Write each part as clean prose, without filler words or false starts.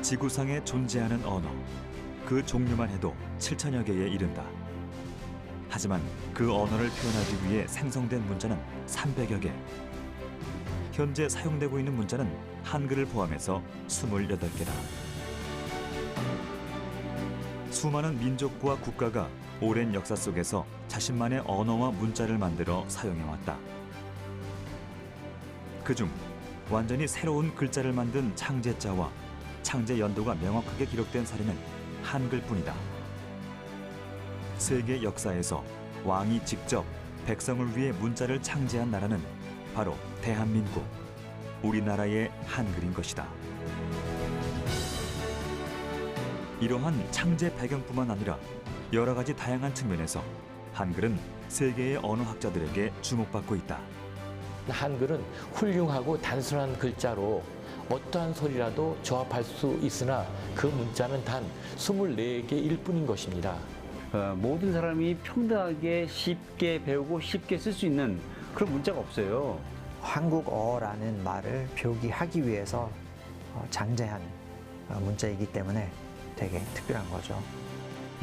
지구상에 존재하는 언어, 그 종류만 해도 7천여 개에 이른다. 하지만 그 언어를 표현하기 위해 생성된 문자는 300여 개. 현재 사용되고 있는 문자는 한글을 포함해서 28개다. 수많은 민족과 국가가 오랜 역사 속에서 자신만의 언어와 문자를 만들어 사용해왔다. 그중 완전히 새로운 글자를 만든 창제자와 창제 연도가 명확하게 기록된 사례는 한글뿐이다. 세계 역사에서 왕이 직접 백성을 위해 문자를 창제한 나라는 바로 대한민국, 우리나라의 한글인 것이다. 이러한 창제 배경뿐만 아니라 여러 가지 다양한 측면에서 한글은 세계의 언어학자들에게 주목받고 있다. 한글은 훌륭하고 단순한 글자로 어떠한 소리라도 조합할 수 있으나 그 문자는 단 24개일 뿐인 것입니다. 모든 사람이 평등하게 쉽게 배우고 쉽게 쓸 수 있는 그런 문자가 없어요. 한국어라는 말을 표기하기 위해서 창제한 문자이기 때문에 되게 특별한 거죠.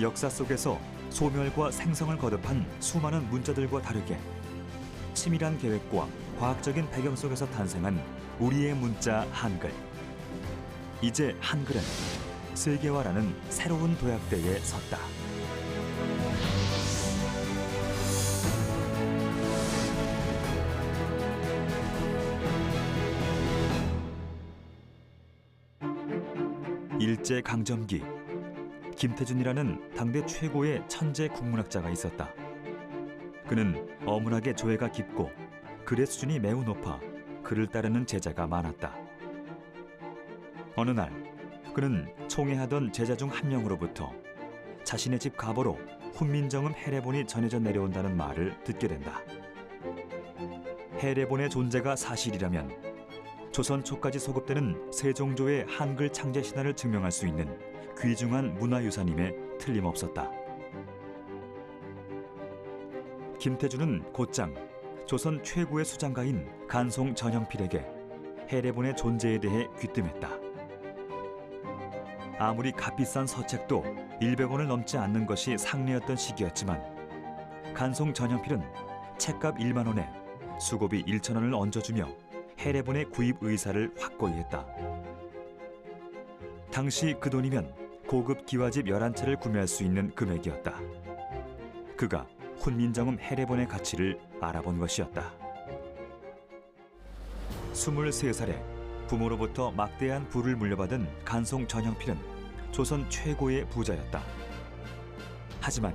역사 속에서 소멸과 생성을 거듭한 수많은 문자들과 다르게 치밀한 계획과 과학적인 배경 속에서 탄생한 우리의 문자 한글. 이제 한글은 세계화라는 새로운 도약대에 섰다. 일제강점기, 김태준이라는 당대 최고의 천재 국문학자가 있었다. 그는 어문학의 조예가 깊고 글의 수준이 매우 높아 그를 따르는 제자가 많았다. 어느 날 그는 총애하던 제자 중 한 명으로부터 자신의 집 가보로 훈민정음 해례본이 전해져 내려온다는 말을 듣게 된다. 해례본의 존재가 사실이라면 조선 초까지 소급되는 세종조의 한글 창제 신화를 증명할 수 있는 귀중한 문화유산임에 틀림없었다. 김태준은 곧장 조선 최고의 수장가인 간송 전형필에게 해례본의 존재에 대해 귀뜸했다. 아무리 값비싼 서책도 100원을 넘지 않는 것이 상례였던 시기였지만 간송 전형필은 책값 1만 원에 수고비 1,000원을 얹어주며 해례본의 구입 의사를 확고히 했다. 당시 그 돈이면 고급 기와집 11채를 구매할 수 있는 금액이었다. 그가 훈민정음 해례본의 가치를 알아본 것이었다. 23살에 부모로부터 막대한 부를 물려받은 간송 전형필은 조선 최고의 부자였다. 하지만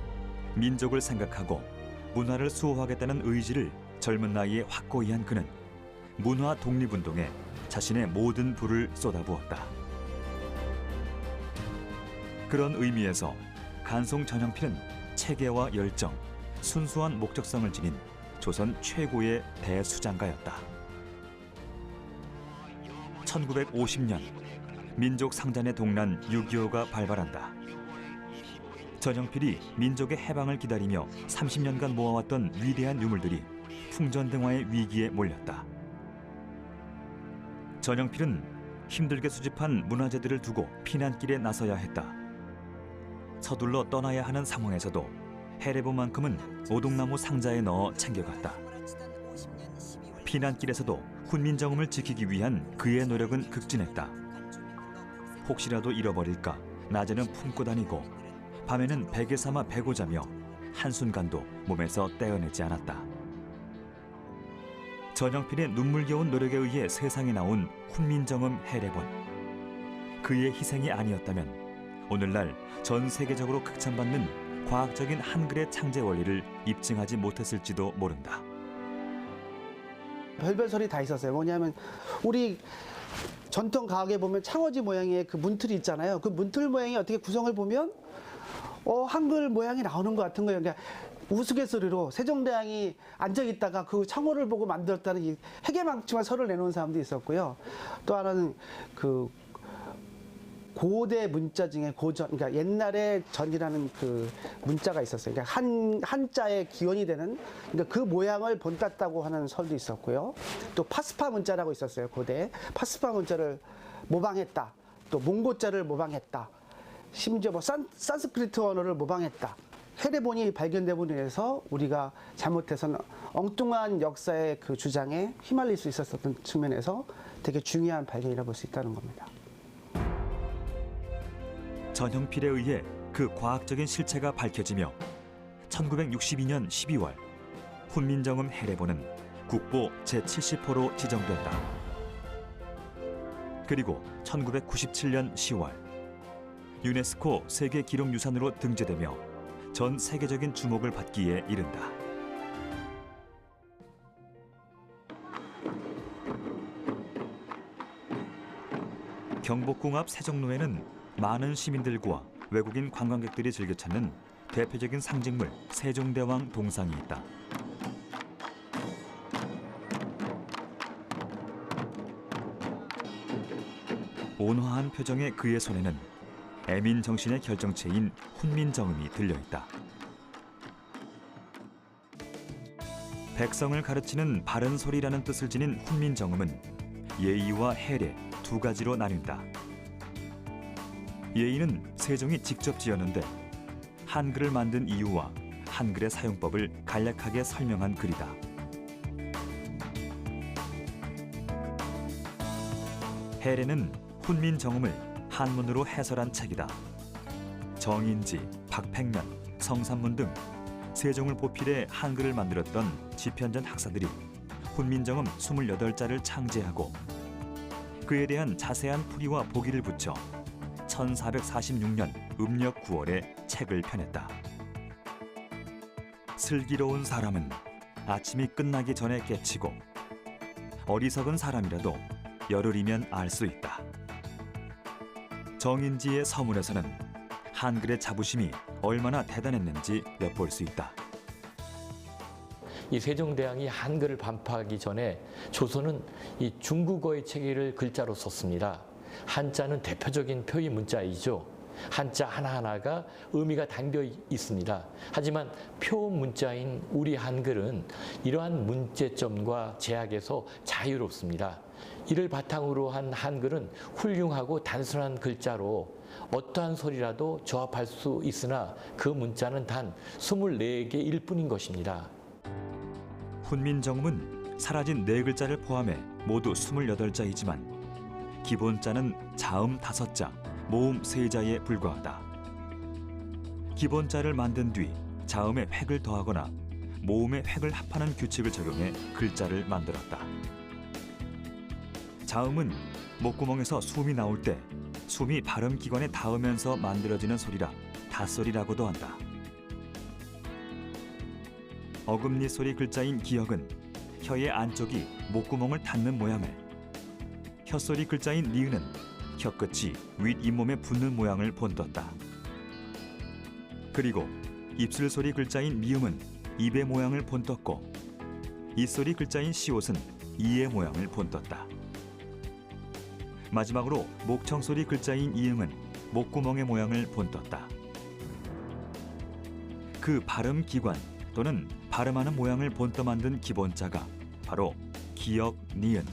민족을 생각하고 문화를 수호하겠다는 의지를 젊은 나이에 확고히 한 그는 문화 독립운동에 자신의 모든 부를 쏟아부었다. 그런 의미에서 간송 전형필은 체계와 열정, 순수한 목적성을 지닌 조선 최고의 대수장가였다. 1950년 민족 상잔의 동란 6.25가 발발한다. 전형필이 민족의 해방을 기다리며 30년간 모아왔던 위대한 유물들이 풍전등화의 위기에 몰렸다. 전형필은 힘들게 수집한 문화재들을 두고 피난길에 나서야 했다. 서둘러 떠나야 하는 상황에서도 해례본만큼은 오동나무 상자에 넣어 챙겨갔다. 피난길에서도 훈민정음을 지키기 위한 그의 노력은 극진했다. 혹시라도 잃어버릴까 낮에는 품고 다니고 밤에는 베개 삼아 베고 자며 한순간도 몸에서 떼어내지 않았다. 전형필의 눈물겨운 노력에 의해 세상에 나온 훈민정음 해례본. 그의 희생이 아니었다면 오늘날 전 세계적으로 극찬받는 과학적인 한글의 창제 원리를 입증하지 못했을지도 모른다. 별별 소리 다 있었어요. 뭐냐면 우리 전통 가옥에 보면 창호지 모양의 그 문틀이 있잖아요. 그 문틀 모양이 어떻게 구성을 보면 한글 모양이 나오는 것 같은 거예요. 그러니까 우스갯소리로 세종대왕이 앉아 있다가 그 창호를 보고 만들었다는 이 해괴망측한 설을 내놓은 사람도 있었고요. 또 하나는 그 고대 문자 중에 고전, 그러니까 옛날에 전이라는 그 문자가 있었어요. 그러니까 한자의 기원이 되는, 그러니까 그 모양을 본땄다고 하는 설도 있었고요. 또 파스파 문자라고 있었어요. 고대 파스파 문자를 모방했다. 또 몽고자를 모방했다. 심지어 뭐 산스크리트 언어를 모방했다. 헤레본이 발견됨으로 인해서 우리가 잘못해서는 엉뚱한 역사의 그 주장에 휘말릴 수 있었던 측면에서 되게 중요한 발견이라고 볼 수 있다는 겁니다. 전형필에 의해 그 과학적인 실체가 밝혀지며 1962년 12월 훈민정음 헤레본은 국보 제70호로 지정된다. 그리고 1997년 10월 유네스코 세계기록유산으로 등재되며 전 세계적인 주목을 받기에 이른다. 경복궁 앞 세종로에는 많은 시민들과 외국인 관광객들이 즐겨 찾는 대표적인 상징물 세종대왕 동상이 있다. 온화한 표정의 그의 손에는 애민 정신의 결정체인 훈민정음이 들려있다. 백성을 가르치는 바른 소리라는 뜻을 지닌 훈민정음은 예의와 해례 두 가지로 나뉜다. 예의는 세종이 직접 지었는데 한글을 만든 이유와 한글의 사용법을 간략하게 설명한 글이다. 해례는 훈민정음을 한문으로 해설한 책이다. 정인지, 박팽면, 성삼문 등 세종을 보필해 한글을 만들었던 집현전 학사들이 훈민정음 28자를 창제하고 그에 대한 자세한 풀이와 보기를 붙여 1446년 음력 9월에 책을 펴냈다. 슬기로운 사람은 아침이 끝나기 전에 깨치고 어리석은 사람이라도 열흘이면 알 수 있다. 정인지의 서문에서는 한글의 자부심이 얼마나 대단했는지 엿볼 수 있다. 이 세종대왕이 한글을 반포하기 전에 조선은 이 중국어의 체계를 글자로 썼습니다. 한자는 대표적인 표의 문자이죠. 한자 하나하나가 의미가 담겨 있습니다. 하지만 표 문자인 우리 한글은 이러한 문제점과 제약에서 자유롭습니다. 이를 바탕으로 한 한글은 훌륭하고 단순한 글자로 어떠한 소리라도 조합할 수 있으나 그 문자는 단 24개일 뿐인 것입니다. 훈민정음은 사라진 4글자를 포함해 모두 28자이지만 기본자는 자음 5자, 모음 3자에 불과하다. 기본자를 만든 뒤 자음에 획을 더하거나 모음에 획을 합하는 규칙을 적용해 글자를 만들었다. 자음은 목구멍에서 숨이 나올 때 숨이 발음기관에 닿으면서 만들어지는 소리라 닷소리라고도 한다. 어금니 소리 글자인 기역은 혀의 안쪽이 목구멍을 닿는 모양을, 혀소리 글자인 니은은 혀끝이 윗잇몸에 붙는 모양을 본떴다. 그리고 입술소리 글자인 미음은 입의 모양을 본떴고 이소리 글자인 시옷은 이의 모양을 본떴다. 마지막으로 목청소리 글자인 이응은 목구멍의 모양을 본떴다. 그 발음기관 또는 발음하는 모양을 본떠 만든 기본자가 바로 기역, 니은,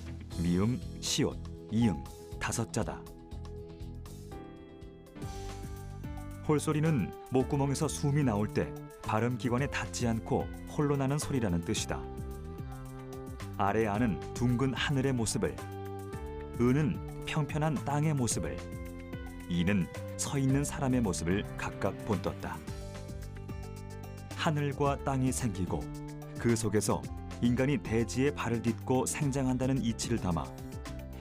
미음, 시옷, 이응, 5자다. 홀소리는 목구멍에서 숨이 나올 때 발음기관에 닿지 않고 홀로 나는 소리라는 뜻이다. 아래 아는 둥근 하늘의 모습을, 은은 평편한 땅의 모습을, 이는 서 있는 사람의 모습을 각각 본떴다. 하늘과 땅이 생기고 그 속에서 인간이 대지에 발을 딛고 생장한다는 이치를 담아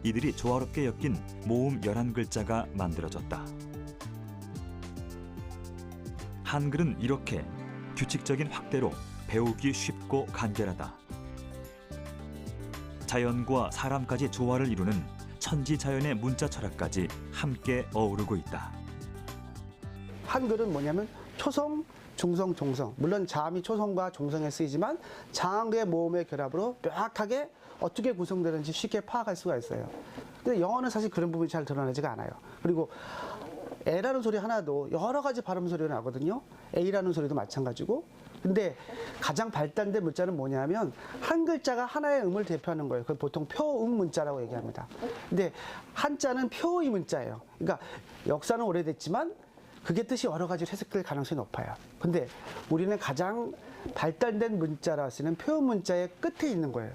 이들이 조화롭게 엮인 모음 11글자가 만들어졌다. 한글은 이렇게 규칙적인 확대로 배우기 쉽고 간결하다. 자연과 사람까지 조화를 이루는 천지자연의 문자 철학까지 함께 어우르고 있다. 한글은 뭐냐면 초성, 중성, 종성. 물론 자음이 초성과 종성에 쓰이지만 장음의 모음의 결합으로 명확하게 어떻게 구성되는지 쉽게 파악할 수가 있어요. 근데 영어는 사실 그런 부분이 잘 드러나지가 않아요. 그리고 에라는 소리 하나도 여러 가지 발음 소리가 나거든요. A라는 소리도 마찬가지고. 근데 가장 발달된 문자는 뭐냐면 한 글자가 하나의 음을 대표하는 거예요. 그걸 보통 표음 문자라고 얘기합니다. 근데 한자는 표의 문자예요. 그러니까 역사는 오래됐지만 그게 뜻이 여러 가지로 해석될 가능성이 높아요. 근데 우리는 가장 발달된 문자라 쓰는 표음 문자의 끝에 있는 거예요.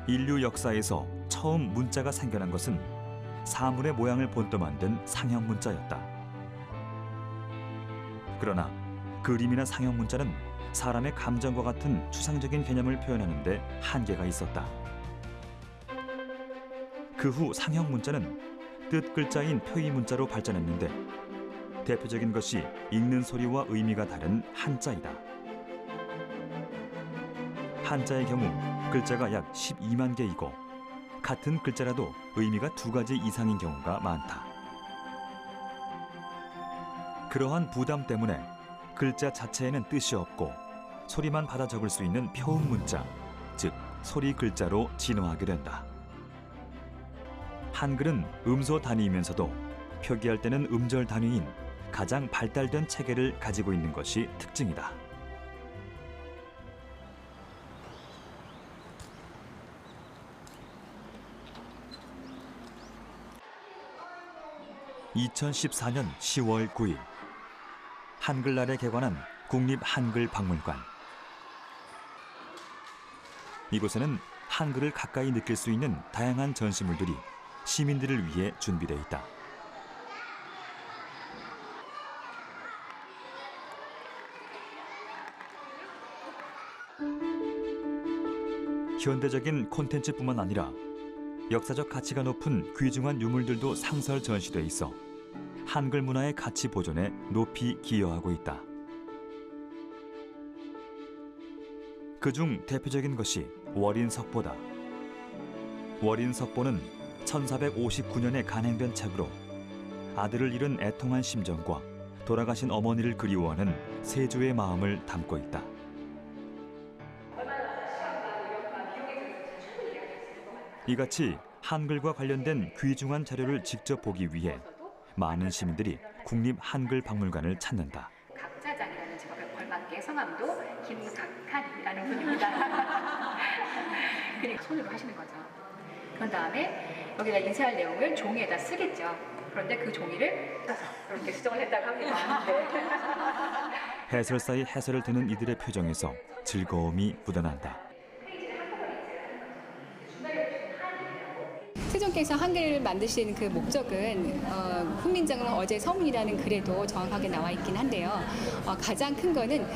인류 역사에서 처음 문자가 생겨난 것은 사물의 모양을 본떠 만든 상형 문자였다. 그러나 그림이나 상형 문자는 사람의 감정과 같은 추상적인 개념을 표현하는 데 한계가 있었다. 그 후 상형 문자는 뜻 글자인 표의 문자로 발전했는데 대표적인 것이 읽는 소리와 의미가 다른 한자이다. 한자의 경우 글자가 약 12만 개이고 같은 글자라도 의미가 2가지 이상인 경우가 많다. 그러한 부담 때문에 글자 자체에는 뜻이 없고 소리만 받아 적을 수 있는 표음 문자, 즉 소리 글자로 진화하게 된다. 한글은 음소 단위이면서도 표기할 때는 음절 단위인 가장 발달된 체계를 가지고 있는 것이 특징이다. (2014년 10월 9일) 한글날에 개관한 국립한글박물관. 이곳에는 한글을 가까이 느낄 수 있는 다양한 전시물들이 시민들을 위해 준비되어 있다. 현대적인 콘텐츠뿐만 아니라 역사적 가치가 높은 귀중한 유물들도 상설 전시돼 있어 한글 문화의 가치 보존에 높이 기여하고 있다. 그중 대표적인 것이 월인석보다. 월인석보는 1459년에 간행된 책으로 아들을 잃은 애통한 심정과 돌아가신 어머니를 그리워하는 세조의 마음을 담고 있다. 이같이 한글과 관련된 귀중한 자료를 직접 보기 위해 많은 시민들이 국립한글박물관을 찾는다. 각자장이라는 직업에 걸맞게 성함도 김각한이라는 분입니다. 그리고 손으로 하시는 거죠. 그런 다음에 여기다 인쇄할 내용을 종이에다 쓰겠죠. 그런데 그 종이를 이렇게 수정을 했다고 합니다. 해설사의 해설을 듣는 이들의 표정에서 즐거움이 묻어난다. 세종께서 한글을 만드신 그 목적은 훈민정음 어제 서문이라는 글에도 정확하게 나와 있긴 한데요. 가장 큰 거는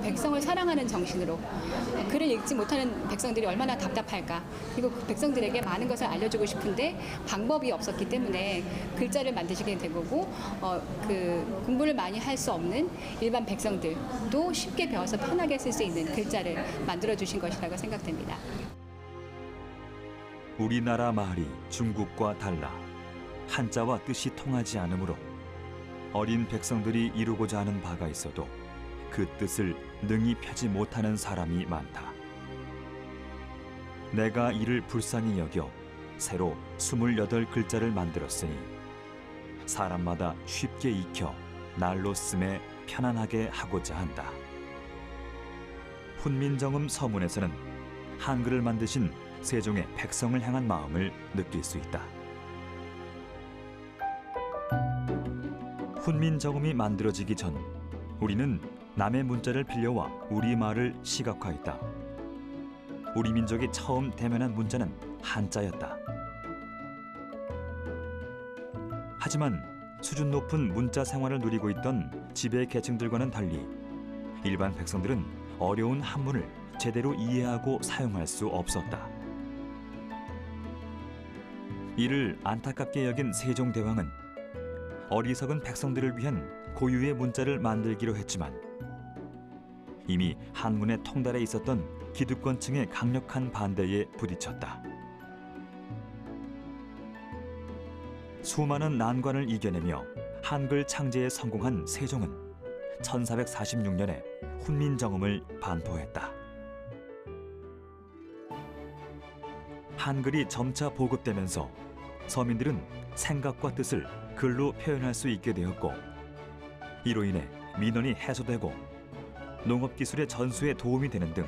백성을 사랑하는 정신으로 글을 읽지 못하는 백성들이 얼마나 답답할까. 그리고 그 백성들에게 많은 것을 알려주고 싶은데 방법이 없었기 때문에 글자를 만드시게 된 거고 그 공부를 많이 할 수 없는 일반 백성들도 쉽게 배워서 편하게 쓸 수 있는 글자를 만들어 주신 것이라고 생각됩니다. 우리나라 말이 중국과 달라 한자와 뜻이 통하지 않으므로 어린 백성들이 이루고자 하는 바가 있어도 그 뜻을 능히 펴지 못하는 사람이 많다. 내가 이를 불쌍히 여겨 새로 28글자를 만들었으니 사람마다 쉽게 익혀 날로 쓰매 편안하게 하고자 한다. 훈민정음 서문에서는 한글을 만드신 세종의 백성을 향한 마음을 느낄 수 있다. 훈민정음이 만들어지기 전 우리는 남의 문자를 빌려와 우리말을 시각화했다. 우리 민족이 처음 대면한 문자는 한자였다. 하지만 수준 높은 문자 생활을 누리고 있던 지배 계층들과는 달리 일반 백성들은 어려운 한문을 제대로 이해하고 사용할 수 없었다. 이를 안타깝게 여긴 세종대왕은 어리석은 백성들을 위한 고유의 문자를 만들기로 했지만 이미 한문의 통달에 있었던 기득권층의 강력한 반대에 부딪혔다. 수많은 난관을 이겨내며 한글 창제에 성공한 세종은 1446년에 훈민정음을 반포했다. 한글이 점차 보급되면서 서민들은 생각과 뜻을 글로 표현할 수 있게 되었고 이로 인해 민원이 해소되고 농업 기술의 전수에 도움이 되는 등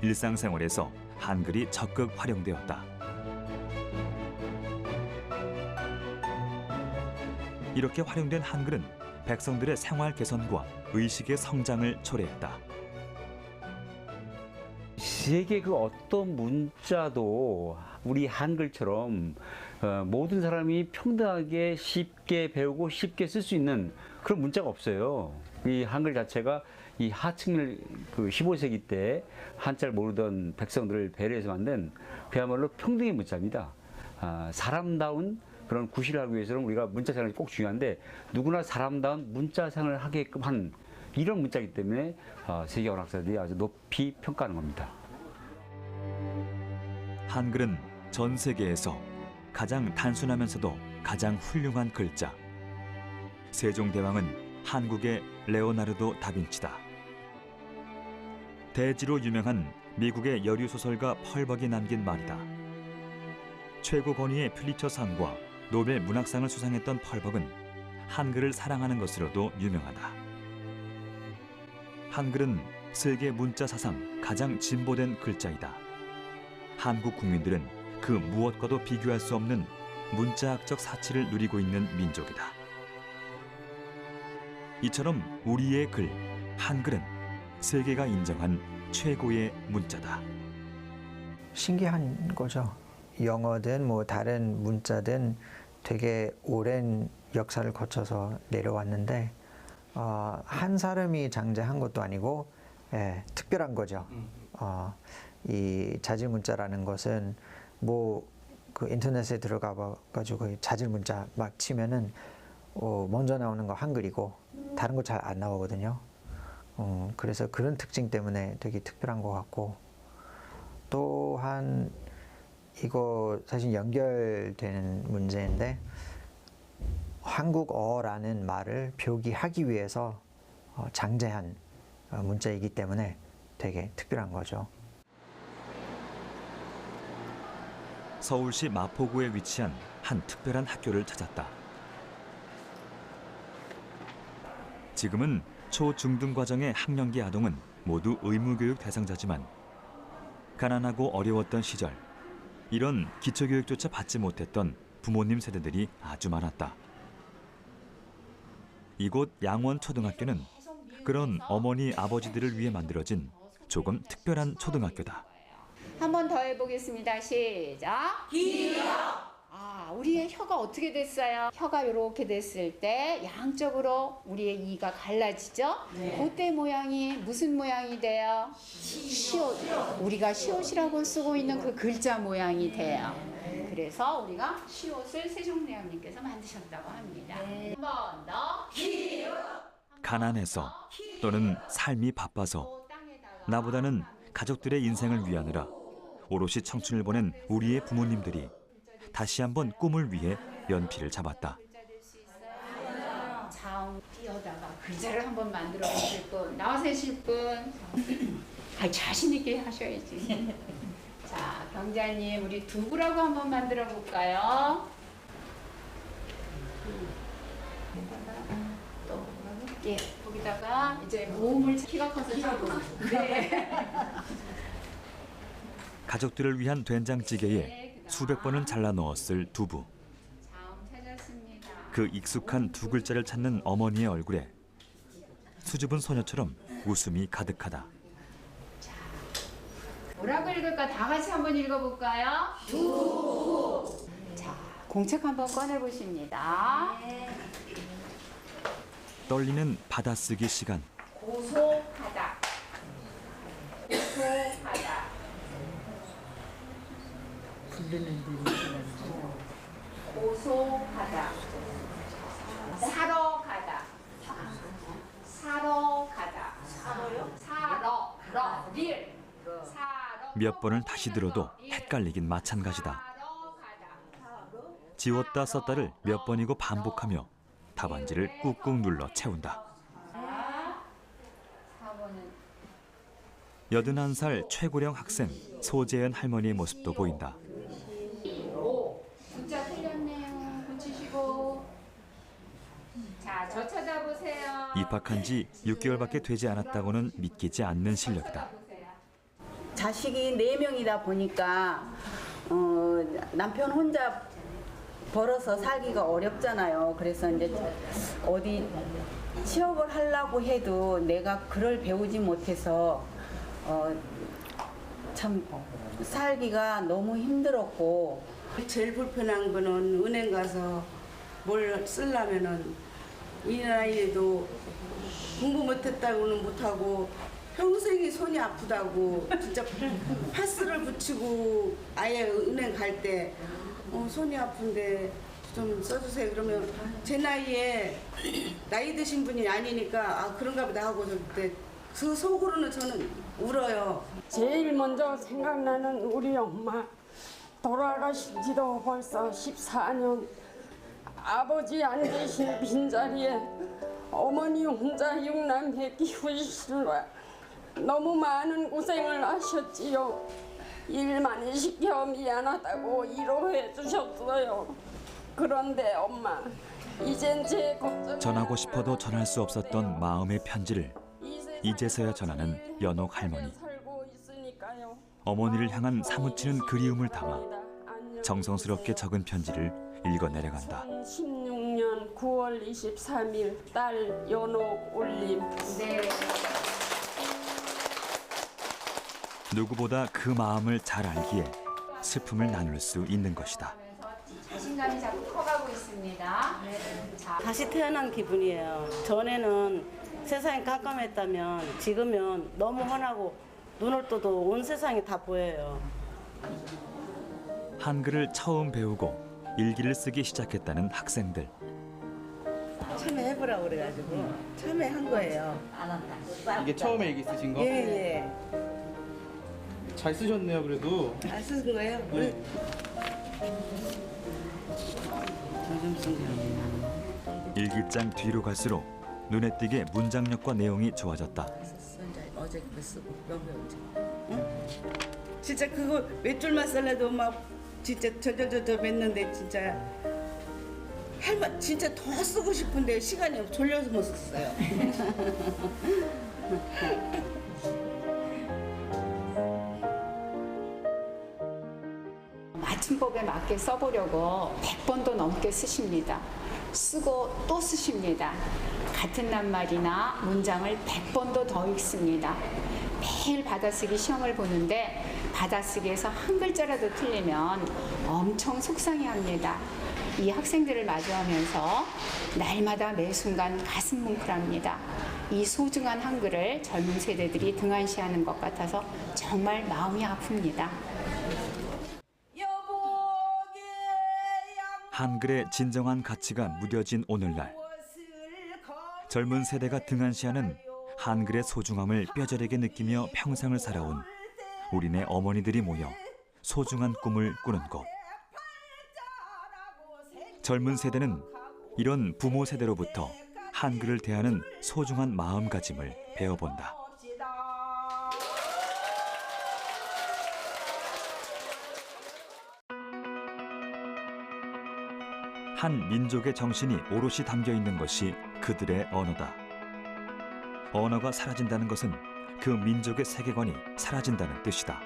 일상생활에서 한글이 적극 활용되었다. 이렇게 활용된 한글은 백성들의 생활 개선과 의식의 성장을 초래했다. 세계 그 어떤 문자도 우리 한글처럼 모든 사람이 평등하게 쉽게 배우고 쉽게 쓸 수 있는 그런 문자가 없어요. 이 한글 자체가 이 하층민 그 15세기 때 한자를 모르던 백성들을 배려해서 만든 그야말로 평등의 문자입니다. 사람다운 그런 구실을 하기 위해서는 우리가 문자 사용이 꼭 중요한데 누구나 사람다운 문자 사용을 하게끔 한 이런 문자이기 때문에 세계 언어학자들이 아주 높이 평가하는 겁니다. 한글은 전 세계에서 가장 단순하면서도 가장 훌륭한 글자. 세종대왕은 한국의 레오나르도 다빈치다. 대지로 유명한 미국의 여류소설가 펄벅이 남긴 말이다. 최고 권위의 퓰리처상과 노벨 문학상을 수상했던 펄벅은 한글을 사랑하는 것으로도 유명하다. 한글은 세계 문자 사상 가장 진보된 글자이다. 한국 국민들은 그 무엇과도 비교할 수 없는 문자학적 사치를 누리고 있는 민족이다. 이처럼 우리의 글, 한글은 세계가 인정한 최고의 문자다. 신기한 거죠. 영어든 뭐 다른 문자든 되게 오랜 역사를 거쳐서 내려왔는데 한 사람이 장제한 것도 아니고 특별한 거죠. 이 자질 문자라는 것은 뭐 그 인터넷에 들어가 가지고 자질 문자 막 치면은 먼저 나오는 거 한글이고 다른 거 잘 안 나오거든요. 그래서 그런 특징 때문에 되게 특별한 것 같고, 또한 이거 사실 연결되는 문제인데 한국어라는 말을 표기하기 위해서 장제한 문자이기 때문에 되게 특별한 거죠. 서울시 마포구에 위치한 한 특별한 학교를 찾았다. 지금은 초, 중등 과정의 학령기 아동은 모두 의무교육 대상자지만 가난하고 어려웠던 시절 이런 기초교육조차 받지 못했던 부모님 세대들이 아주 많았다. 이곳 양원초등학교는 그런 어머니, 아버지들을 위해 만들어진 조금 특별한 초등학교다. 한 번 더 해보겠습니다. 시작. 기역. 우리의 혀가 어떻게 됐어요? 혀가 이렇게 됐을 때 양쪽으로 우리의 이가 갈라지죠? 그때 모양이 무슨 모양이 돼요? 시옷. 우리가 시옷이라고 쓰고 있는 그 글자 모양이 돼요. 그래서 우리가 시옷을 세종대왕님께서 만드셨다고 합니다. 한 번 더. 기역. 가난해서 또는 삶이 바빠서 나보다는 가족들의 인생을 위하느라 오롯이 청춘을 보낸 우리의 부모님들이 다시 한번 꿈을 위해 연필을 잡았다. 자웅 뛰어다가 글자를 한번 만들어 보실 분, 나와서 하실 분. 자신 있게 하셔야지. 자, 경자님, 우리 두부라고 한번 만들어 볼까요? 예, 거기다가 이제 모음을 키가 커서 자고. 네. 가족들을 위한 된장찌개에 수백 번은 잘라 넣었을 두부. 자음 찾았습니다. 그 익숙한 두 글자를 찾는 어머니의 얼굴에 수줍은 소녀처럼 웃음이 가득하다. 뭐라고 읽을까? 다 같이 한번 읽어볼까요? 두. 자, 공책 한번 꺼내보십니다. 떨리는 받아쓰기 시간. 고소하다. 고소하다. 고소하다. 사러 가다. 사러 가다. 사러요? 사러. 릴. 사러. 몇 번을 다시 들어도 헷갈리긴 마찬가지다. 지웠다 썼다를 몇 번이고 반복하며 답안지를 꾹꾹 눌러 채운다. 81살 최고령 학생 소재연 할머니의 모습도 보인다. 숫자 틀렸네요. 고치시고. 자, 자, 저 쳐다보세요. 입학한 지 6개월밖에 되지 않았다고는 믿기지 않는 실력이다. 자식이 4명이다 보니까 남편 혼자 벌어서 살기가 어렵잖아요. 그래서 이제 어디 취업을 하려고 해도 내가 글을 배우지 못해서 참 살기가 너무 힘들었고, 제일 불편한 거는 은행 가서 뭘 쓰려면은 이 나이에도 공부 못했다고는 못하고 평생이 손이 아프다고 진짜 파스를 붙이고 아예 은행 갈 때 손이 아픈데 좀 써주세요. 그러면 제 나이에 나이 드신 분이 아니니까 아 그런가 보다 하고 그때 그 속으로는 저는 울어요. 제일 먼저 생각나는 우리 엄마. 돌아가신 지도 벌써 14년. 아버지 안 계신 빈자리에 어머니 혼자 6남매 키우시느라 너무 많은 고생을 하셨지요. 일 많이 시켜 미안하다고 위로해 주셨어요. 그런데 엄마, 이젠 제 걱정. 전하고 싶어도 전할 수 없었던 마음의 편지를 이제서야 전하는 연옥 할머니. 어머니를 향한 사무치는 그리움을 담아 정성스럽게 적은 편지를 읽어 내려간다. 2016년 9월 23일 딸 연옥 올림. 네. 누구보다 그 마음을 잘 알기에 슬픔을 나눌 수 있는 것이다. 자신감이 자꾸 커가고 있습니다. 자, 다시 태어난 기분이에요. 전에는 세상이 깜깜했다면 지금은 너무 환하고 눈을 떠도 온 세상이 다 보여요. 한글을 처음 배우고 일기를 쓰기 시작했다는 학생들. 처음에 해보라고 그래가지고 처음에 한 거예요. 이게 처음에 일기 쓰신 거? 예. 잘 쓰셨네요, 그래도. 잘 쓴 거예요? 네. 요즘 쓴 거예요. 일기장 뒤로 갈수록 눈에 띄게 문장력과 내용이 좋아졌다. 어제 그거 쓰고 여기 언제? 진짜 그거 몇 줄만 쓸래도 막 진짜 저저저저 맸는데 진짜 할만 진짜 더 쓰고 싶은데 시간이 졸려서 못 썼어요. 맞춤법에 맞게 써보려고 100번도 넘게 쓰십니다. 쓰고 또 쓰십니다. 같은 낱말이나 문장을 100번도 더 읽습니다. 매일 받아쓰기 시험을 보는데 받아쓰기에서 한 글자라도 틀리면 엄청 속상해합니다. 이 학생들을 마주하면서 날마다 매 순간 가슴 뭉클합니다. 이 소중한 한글을 젊은 세대들이 등한시하는 것 같아서 정말 마음이 아픕니다. 한글의 진정한 가치가 무뎌진 오늘날, 젊은 세대가 등한시하는 한글의 소중함을 뼈저리게 느끼며 평생을 살아온 우리네 어머니들이 모여 소중한 꿈을 꾸는 곳. 젊은 세대는 이런 부모 세대로부터 한글을 대하는 소중한 마음가짐을 배워본다. 한 민족의 정신이 오롯이 담겨 있는 것이 그들의 언어다. 언어가 사라진다는 것은 그 민족의 세계관이 사라진다는 뜻이다.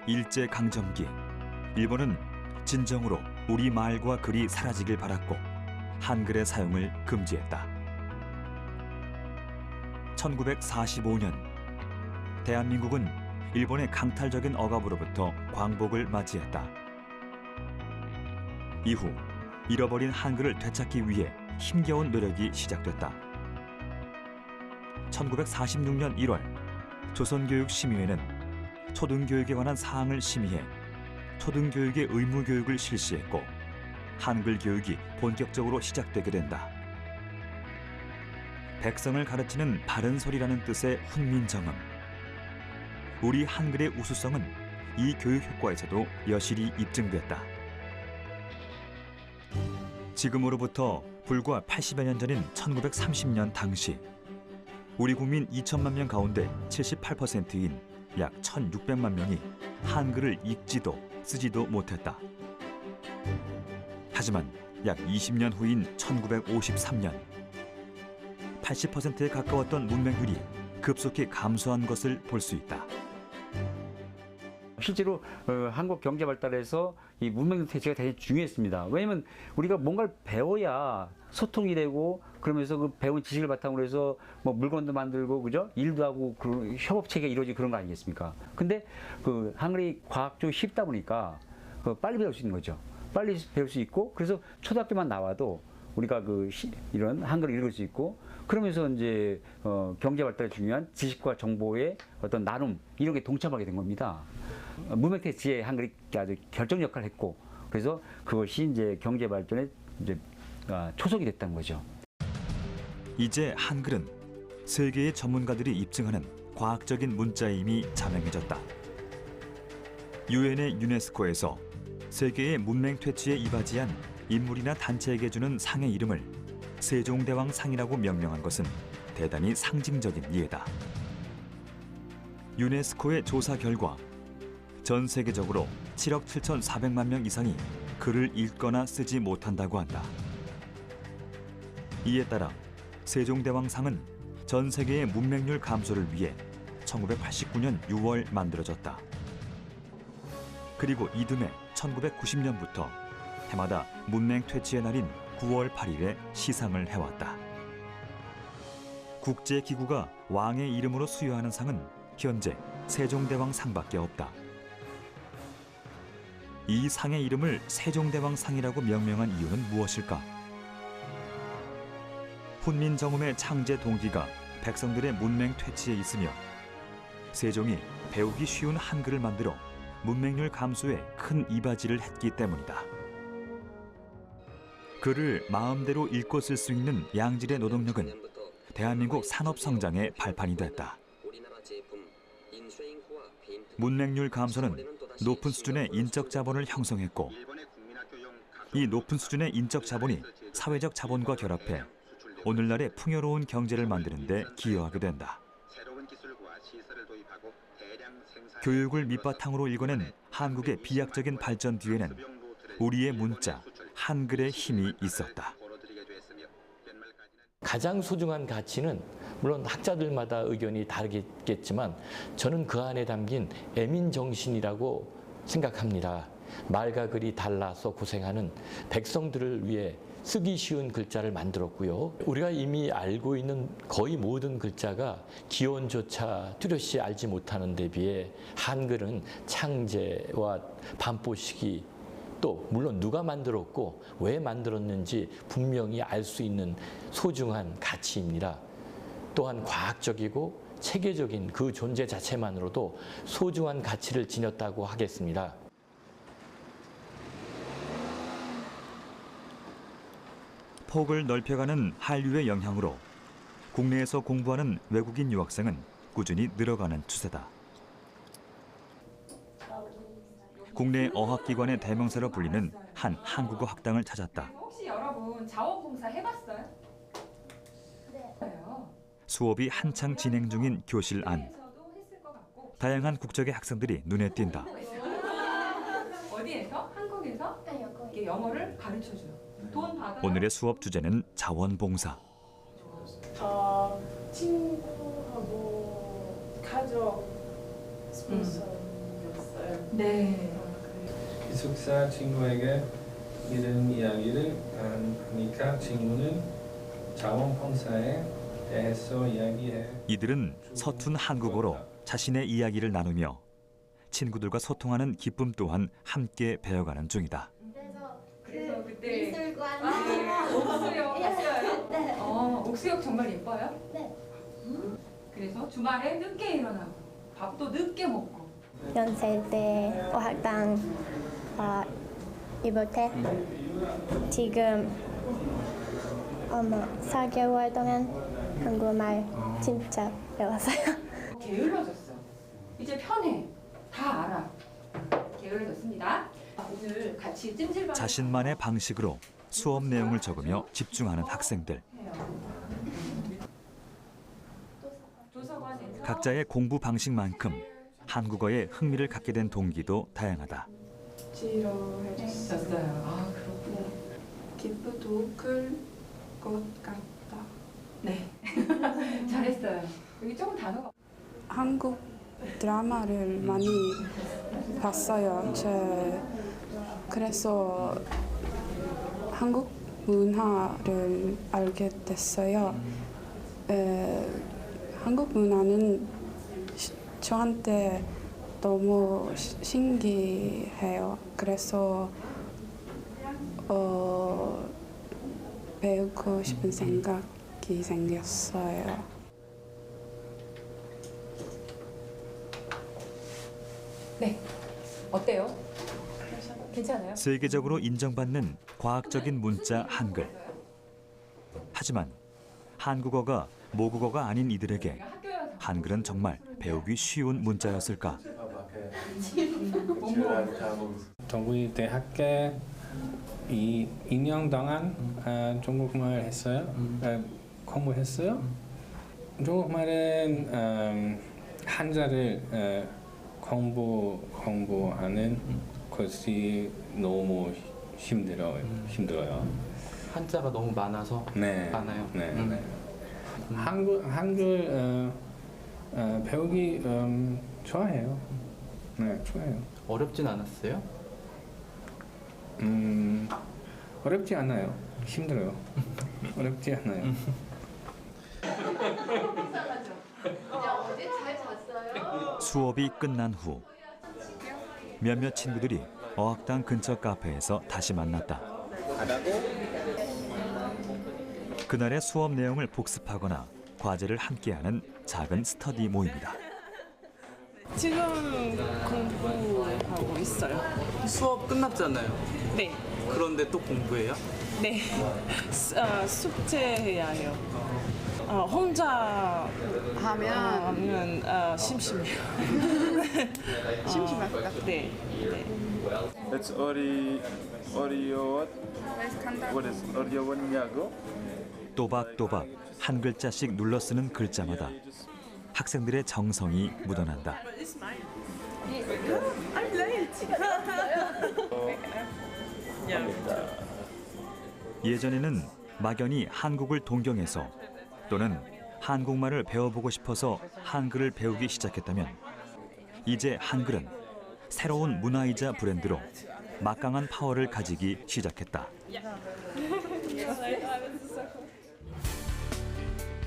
일제강점기, 일본은 진정으로 우리 말과 글이 사라지길 바랐고 한글의 사용을 금지했다. 1945년, 대한민국은 일본의 강탈적인 억압으로부터 광복을 맞이했다. 이후 잃어버린 한글을 되찾기 위해 힘겨운 노력이 시작됐다. 1946년 1월 조선교육심의회는 초등교육에 관한 사항을 심의해 초등교육의 의무교육을 실시했고 한글 교육이 본격적으로 시작되게 된다. 백성을 가르치는 바른 소리라는 뜻의 훈민정음. 우리 한글의 우수성은 이 교육 효과에서도 여실히 입증됐다. 지금으로부터 불과 80여 년 전인 1930년 당시 우리 국민 2천만 명 가운데 78%인 약 1,600만 명이 한글을 읽지도 쓰지도 못했다. 하지만 약 20년 후인 1953년 80%에 가까웠던 문맹률이 급속히 감소한 것을 볼 수 있다. 실제로 한국 경제 발달에서 이 문명 대체가 되게 중요했습니다. 왜냐하면 우리가 뭔가를 배워야 소통이 되고 그러면서 그 배운 지식을 바탕으로 해서 뭐 물건도 만들고 그죠? 일도 하고 그런 협업 체계가 이루어지고 그런 거 아니겠습니까? 근데 그 한글이 과학 쪽이 쉽다 보니까 빨리 배울 수 있는 거죠. 빨리 배울 수 있고 그래서 초등학교만 나와도 우리가 이런 한글을 읽을 수 있고 그러면서 이제 경제 발달에 중요한 지식과 정보의 어떤 나눔 이런 게 동참하게 된 겁니다. 문명태치에 한글이 아주 결정 역할을 했고 그래서 그것이 이제 경제 발전의 이제 초석이 됐다는 거죠. 이제 한글은 세계의 전문가들이 입증하는 과학적인 문자임이 자명해졌다. 유엔의 유네스코에서 세계의 문맹 퇴치에 이바지한 인물이나 단체에게 주는 상의 이름을 세종대왕상이라고 명명한 것은 대단히 상징적인 예다. 유네스코의 조사 결과 전 세계적으로 7억 7,400만 명 이상이 글을 읽거나 쓰지 못한다고 한다. 이에 따라 세종대왕상은 전 세계의 문맹률 감소를 위해 1989년 6월 만들어졌다. 그리고 이듬해 1990년부터 해마다 문맹 퇴치의 날인 9월 8일에 시상을 해왔다. 국제기구가 왕의 이름으로 수여하는 상은 현재 세종대왕상밖에 없다. 이 상의 이름을 세종대왕상이라고 명명한 이유는 무엇일까? 훈민정음의 창제 동기가 백성들의 문맹 퇴치에 있으며 세종이 배우기 쉬운 한글을 만들어 문맹률 감소에 큰 이바지를 했기 때문이다. 글을 마음대로 읽고 쓸 수 있는 양질의 노동력은 대한민국 산업 성장의 발판이 됐다. 문맹률 감소는 높은 수준의 인적 자본을 형성했고 이 높은 수준의 인적 자본이 사회적 자본과 결합해 오늘날의 풍요로운 경제를 만드는 데 기여하게 된다. 교육을 밑바탕으로 읽어낸 한국의 비약적인 발전 뒤에는 우리의 문자, 한글의 힘이 있었다. 가장 소중한 가치는 물론 학자들마다 의견이 다르겠지만 저는 그 안에 담긴 애민정신이라고 생각합니다. 말과 글이 달라서 고생하는 백성들을 위해 쓰기 쉬운 글자를 만들었고요. 우리가 이미 알고 있는 거의 모든 글자가 기원조차 뚜렷이 알지 못하는 데 비해 한글은 창제와 반포시기 또 물론 누가 만들었고 왜 만들었는지 분명히 알 수 있는 소중한 가치입니다. 또한 과학적이고 체계적인 그 존재 자체만으로도 소중한 가치를 지녔다고 하겠습니다. 폭을 넓혀가는 한류의 영향으로 국내에서 공부하는 외국인 유학생은 꾸준히 늘어가는 추세다. 국내 어학기관의 대명사로 불리는 한 한국어 학당을 찾았다. 혹시 여러분 자원봉사 해봤어요? 네. 수업이 한창 진행 중인 교실 안. 다양한 국적의 학생들이 눈에 띈다. 어디에서? 한국에서? 이게 영어를 가르쳐줘요. 돈 받아. 오늘의 수업 주제는 자원봉사. 친구하고 가족 스폰서였어요. 네. 기숙사 친구에게 이런 이야기를 하니까 친구는 자원봉사에 대해서 이야기해. 이들은 서툰 한국어로 자신의 이야기를 나누며 친구들과 소통하는 기쁨 또한 함께 배워가는 중이다. 그래서 그때 미술관. 옥수역 했어요? 네. 옥수역 정말 예뻐요? 네. 그래서 주말에 늦게 일어나고 밥도 늦게 먹고. 연세 때 어학당 입을 때 지금 4개월 동안 한국말 진짜 배웠어요. 게을러졌어. 이제 편해. 다 알아. 게을러졌습니다. 오늘 같이 찜질방. 자신만의 방식으로 수업 내용을 적으며 집중하는 학생들. 각자의 공부 방식만큼 한국어에 흥미를 갖게 된 동기도 다양하다. 지루해졌어요. 아, 그렇구나. 부족할 것 같다. 네. 잘했어요. 여기 조금 단어가. 한국 드라마를 많이 봤어요. 그래서 한국 문화를 알게 됐어요. 한국 문화는 저한테 너무 신기해요. 그래서 배우고 싶은 생각이 생겼어요. 네. 어때요? 괜찮아요? 세계적으로 인정받는 과학적인 문자 한글. 하지만 한국어가 모국어가 아닌 이들에게 한글은 정말 배우기 쉬운 문자였을까? 동부이 대학교 2년 동안 중국말 했어요. 공부했어요. 중국말은 한자를 공부하는 것이 너무 힘들어요. 한자가 너무 많아서 네. 많아요. 네. 한글 배우기 좋아해요. 네, 좋아해요. 어렵진 않았어요? 어렵지 않아요. 힘들어요. 어렵지 않아요. 수업이 끝난 후 몇몇 친구들이 어학당 근처 카페에서 다시 만났다. 그날의 수업 내용을 복습하거나 과제를 함께하는 작은 스터디 모임이다. 지금 공부하고 있어요. 수업 끝났잖아요. 네. 그런데 또 공부해요? 네. 숙제해야 해요. 혼자 하면 심심해요. 심심할 것 같아요. 네. It's 어려웠냐고? 또박또박 한 글자씩 눌러 쓰는 글자마다 학생들의 정성이 묻어난다. 예전에는 막연히 한국을 동경해서 또는 한국말을 배워보고 싶어서 한글을 배우기 시작했다면 이제 한글은 새로운 문화이자 브랜드로 막강한 파워를 가지기 시작했다.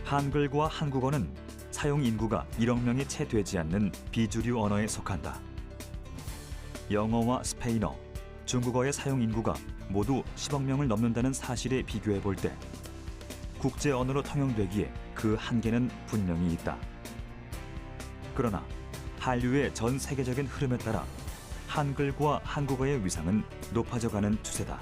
한글과 한국어는 사용 인구가 1억 명이 채 되지 않는 비주류 언어에 속한다. 영어와 스페인어, 중국어의 사용 인구가 모두 10억 명을 넘는다는 사실에 비교해 볼 때 국제 언어로 통용되기에 그 한계는 분명히 있다. 그러나 한류의 전 세계적인 흐름에 따라 한글과 한국어의 위상은 높아져가는 추세다.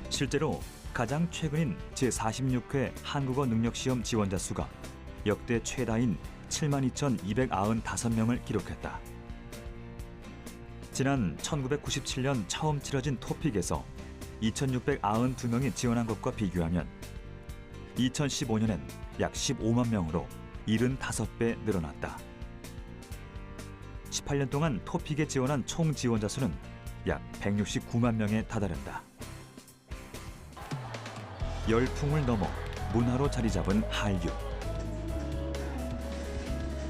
실제로 가장 최근인 제46회 한국어 능력시험 지원자 수가 역대 최다인 72,295명을 기록했다. 지난 1997년 처음 치러진 토픽에서 2,692명이 지원한 것과 비교하면 2015년엔 약 15만 명으로 75배 늘어났다. 18년 동안 토픽에 지원한 총 지원자 수는 약 169만 명에 다다른다. 열풍을 넘어 문화로 자리 잡은 한류.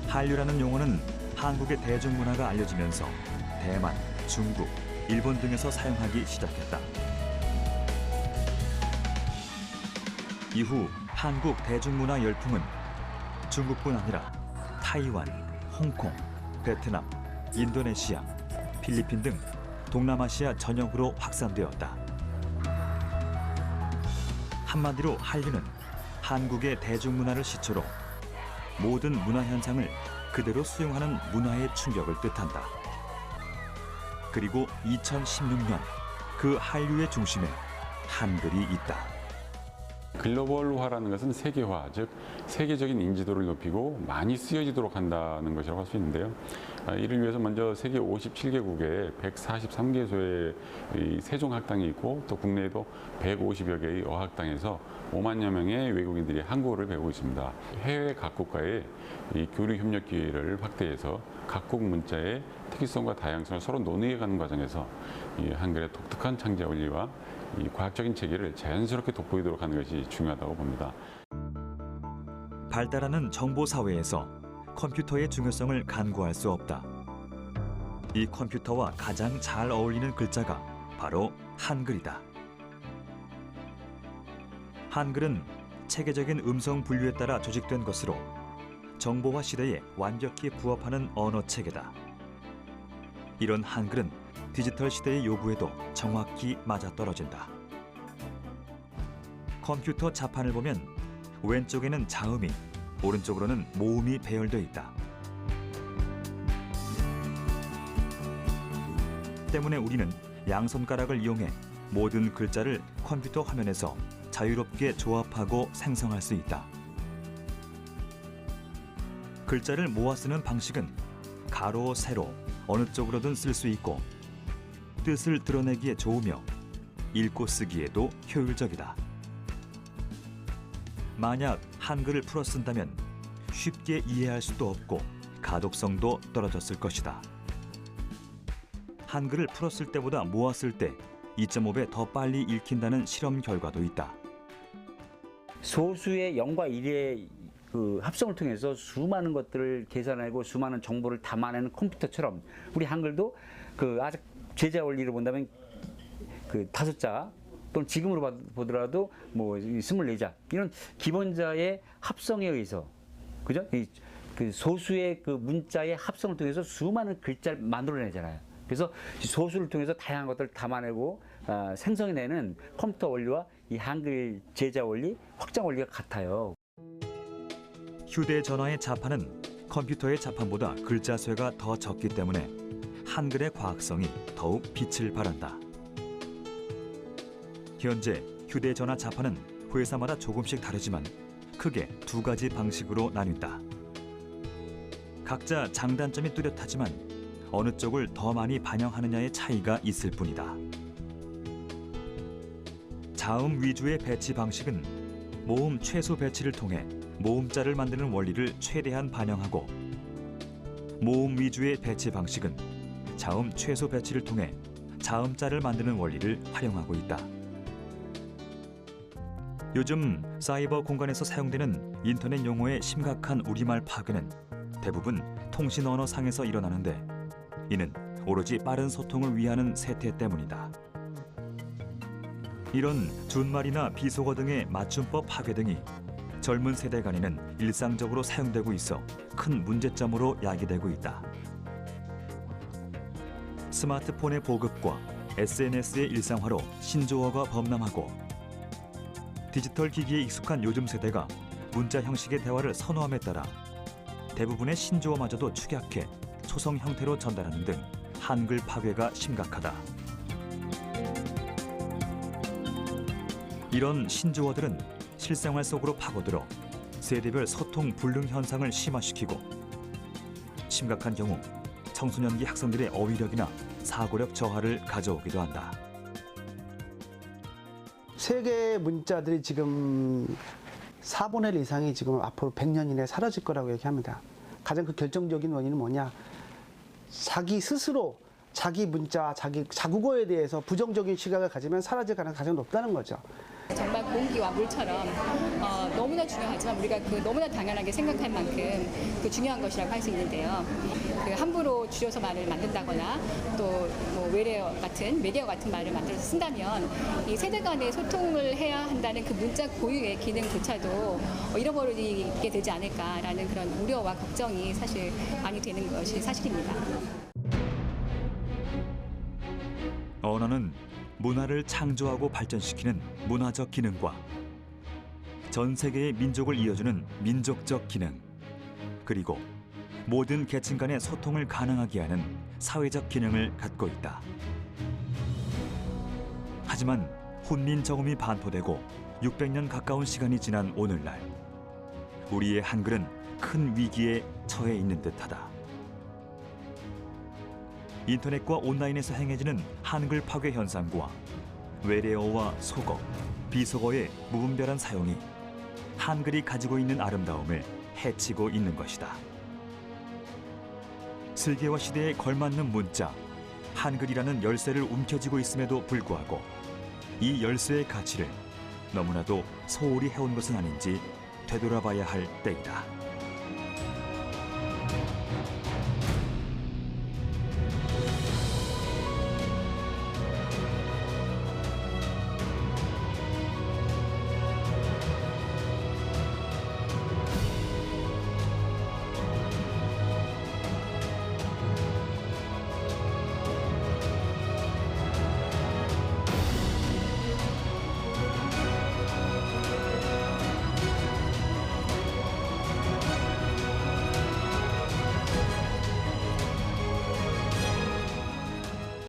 한류라는 용어는 한국의 대중문화가 알려지면서 대만, 중국, 일본 등에서 사용하기 시작했다. 이후 한국 대중문화 열풍은 중국뿐 아니라 타이완, 홍콩, 베트남, 인도네시아, 필리핀 등 동남아시아 전역으로 확산되었다. 한마디로 한류는 한국의 대중문화를 시초로 모든 문화 현상을 그대로 수용하는 문화의 충격을 뜻한다. 그리고 2016년 그 한류의 중심에 한글이 있다. 글로벌화라는 것은 세계화, 즉 세계적인 인지도를 높이고 많이 쓰여지도록 한다는 것이라고 할 수 있는데요. 이를 위해서 먼저 세계 57개국에 143개소의 세종학당이 있고 또 국내에도 150여 개의 어학당에서 5만여 명의 외국인들이 한국어를 배우고 있습니다. 해외 각국과의 이 교류 협력 기회를 확대해서 각국 문자의 특이성과 다양성을 서로 논의해가는 과정에서 이 한글의 독특한 창제 원리와 이 과학적인 체계를 자연스럽게 돋보이도록 하는 것이 중요하다고 봅니다. 발달하는 정보 사회에서 컴퓨터의 중요성을 간과할 수 없다. 이 컴퓨터와 가장 잘 어울리는 글자가 바로 한글이다. 한글은 체계적인 음성 분류에 따라 조직된 것으로 정보화 시대에 완벽히 부합하는 언어 체계다. 이런 한글은 디지털 시대의 요구에도 정확히 맞아떨어진다. 컴퓨터 자판을 보면 왼쪽에는 자음이, 오른쪽으로는 모음이 배열되어 있다. 때문에 우리는 양손가락을 이용해 모든 글자를 컴퓨터 화면에서 자유롭게 조합하고 생성할 수 있다. 글자를 모아 쓰는 방식은 가로, 세로 어느 쪽으로든 쓸 수 있고 뜻을 드러내기에 좋으며 읽고 쓰기에도 효율적이다. 만약 한글을 풀어 쓴다면 쉽게 이해할 수도 없고 가독성도 떨어졌을 것이다. 한글을 풀었을 때보다 모았을 때 2.5배 더 빨리 읽힌다는 실험 결과도 있다. 소수의 0과 1의 그 합성을 통해서 수많은 것들을 계산하고 수많은 정보를 담아내는 컴퓨터처럼 우리 한글도 그 아직 제자 원리로 본다면 그 5자 또는 지금으로 보더라도 뭐 24자 이런 기본자의 합성에 의해서 그죠? 그 소수의 그 문자의 합성을 통해서 수많은 글자를 만들어내잖아요. 그래서 소수를 통해서 다양한 것들을 담아내고 생성해내는 컴퓨터 원리와 이 한글 제자 원리, 확장 원리가 같아요. 휴대전화의 자판은 컴퓨터의 자판보다 글자 수가 더 적기 때문에 한글의 과학성이 더욱 빛을 발한다. 현재 휴대전화 자판은 회사마다 조금씩 다르지만 크게 2가지 방식으로 나뉜다. 각자 장단점이 뚜렷하지만 어느 쪽을 더 많이 반영하느냐의 차이가 있을 뿐이다. 자음 위주의 배치 방식은 모음 최소 배치를 통해 모음자를 만드는 원리를 최대한 반영하고, 모음 위주의 배치 방식은 자음 최소 배치를 통해 자음자를 만드는 원리를 활용하고 있다. 요즘 사이버 공간에서 사용되는 인터넷 용어의 심각한 우리말 파괴는 대부분 통신 언어상에서 일어나는데, 이는 오로지 빠른 소통을 위하는 세태 때문이다. 이런 준말이나 비속어 등의 맞춤법 파괴 등이 젊은 세대 간에는 일상적으로 사용되고 있어 큰 문제점으로 야기되고 있다. 스마트폰의 보급과 SNS의 일상화로 신조어가 범람하고, 디지털 기기에 익숙한 요즘 세대가 문자 형식의 대화를 선호함에 따라 대부분의 신조어마저도 축약해 초성 형태로 전달하는 등 한글 파괴가 심각하다. 이런 신조어들은 실생활 속으로 파고들어 세대별 소통 불능 현상을 심화시키고, 심각한 경우 청소년기 학생들의 어휘력이나 사고력 저하를 가져오기도 한다. 세계 문자들이 지금 4분의 1 이상이 지금 앞으로 100년 이내에 사라질 거라고 얘기합니다. 가장 그 결정적인 원인은 뭐냐? 자기 스스로 자기 문자, 자기 자국어에 대해서 부정적인 시각을 가지면 사라질 가능성이 가장 높다는 거죠. 정말 공기와 물처럼 너무나 중요하지만 우리가 그 너무나 당연하게 생각할 만큼 그 중요한 것이라고 할 수 있는데요. 그 함부로 줄여서 말을 만든다거나 또 뭐 외래어 같은 말을 만들어서 쓴다면 이 세대 간의 소통을 해야 한다는 그 문자 고유의 기능조차도 잃어버리게 되지 않을까라는 그런 우려와 걱정이 사실 많이 되는 것이 사실입니다. 언어는 문화를 창조하고 발전시키는 문화적 기능과 전 세계의 민족을 이어주는 민족적 기능, 그리고 모든 계층 간의 소통을 가능하게 하는 사회적 기능을 갖고 있다. 하지만 훈민 정음이 반포되고 600년 가까운 시간이 지난 오늘날, 우리의 한글은 큰 위기에 처해 있는 듯하다. 인터넷과 온라인에서 행해지는 한글 파괴 현상과 외래어와 속어, 비속어의 무분별한 사용이 한글이 가지고 있는 아름다움을 해치고 있는 것이다. 슬개와 시대에 걸맞는 문자, 한글이라는 열쇠를 움켜쥐고 있음에도 불구하고 이 열쇠의 가치를 너무나도 소홀히 해온 것은 아닌지 되돌아봐야 할 때이다.